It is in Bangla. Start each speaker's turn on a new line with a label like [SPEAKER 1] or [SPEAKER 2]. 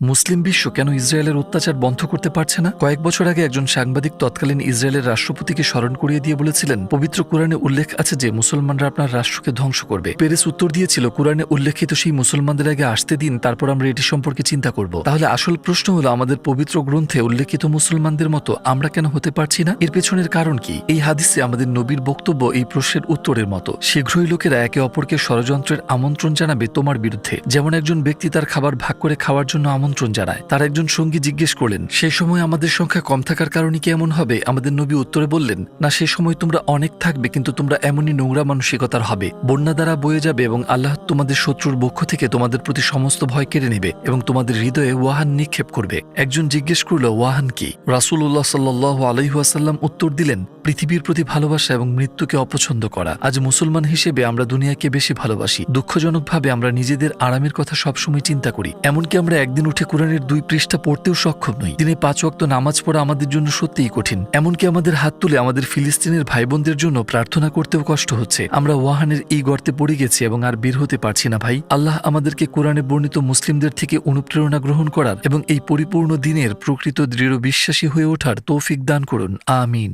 [SPEAKER 1] মুসলিম বিশ্ব কেন ইসরায়েলের অত্যাচার বন্ধ করতে পারছে না? কয়েক বছর আগে একজন সাংবাদিক তৎকালীন ইসরায়েলের রাষ্ট্রপতিকে স্মরণ করিয়ে দিয়ে বলেছিলেন, পবিত্র কোরআনে উল্লেখ আছে যে মুসলমানরা আপনার রাষ্ট্রকে ধ্বংস করবে। পেরেস উত্তর দিয়েছিল, কোরআনে উল্লেখিত সেই মুসলমানদের আগে আসতে দিন, তারপর আমরা এটি সম্পর্কে চিন্তা করব। তাহলে আসল প্রশ্ন হলো, আমাদের পবিত্র গ্রন্থে উল্লেখিত মুসলমানদের মতো আমরা কেন হতে পারছি না? এর পেছনের কারণ কি? এই হাদিসে আমাদের নবীর বক্তব্য এই প্রশ্নের উত্তরের মতো। শীঘ্রই লোকেরা একে অপরকে ষড়যন্ত্রের আমন্ত্রণ জানাবে তোমার বিরুদ্ধে। যেমন একজন ব্যক্তি তার খাবার ভাগ করে খাওয়ার জন্য আমন্ত্রণ জানায়। তার একজন সঙ্গী জিজ্ঞেস করলেন, সেই সময় আমাদের সংখ্যা কম থাকার কারণে কি এমন হবে? আমাদের নবী উত্তরে বললেন, না, সে সময় তোমরা অনেক থাকবে, কিন্তু তোমরা এমনই নোংরা মানসিকতার হবে, বন্যা দ্বারা বয়ে যাবে এবং আল্লাহ তোমাদের শত্রুর পক্ষ থেকে তোমাদের প্রতি সমস্ত ভয় কেড়ে নেবে এবং তোমাদের হৃদয়ে ওয়াহান নিক্ষেপ করবে। একজন জিজ্ঞেস করল, ওয়াহান কি? রাসূলুল্লাহ সাল্লাল্লাহু আলাইহি ওয়াসাল্লাম উত্তর দিলেন, পৃথিবীর প্রতি ভালোবাসা এবং মৃত্যুকে অপছন্দ করা। আজ মুসলমান হিসেবে আমরা দুনিয়াকে বেশি ভালোবাসি। দুঃখজনকভাবে আমরা নিজেদের আরামের কথা সবসময় চিন্তা করি। এমনকি আমরা একদিন উঠে কোরআনের 2 পৃষ্ঠা পড়তেও সক্ষম নই। দিনে 5 ওয়াক্ত নামাজ পড়া আমাদের জন্য সত্যিই কঠিন। এমনকি আমাদের হাত তুলে আমাদের ফিলিস্তিনের ভাই বোনদের জন্য প্রার্থনা করতেও কষ্ট হচ্ছে। আমরা ওয়াহানের এই গর্তে পড়ে গেছি এবং আর বের হতে পারছি না। ভাই, আল্লাহ আমাদেরকে কোরআনে বর্ণিত মুসলিমদের থেকে অনুপ্রেরণা গ্রহণ করার এবং এই পরিপূর্ণ দিনের প্রকৃত দৃঢ় বিশ্বাসী হয়ে ওঠার তৌফিক দান করুন। আমিন।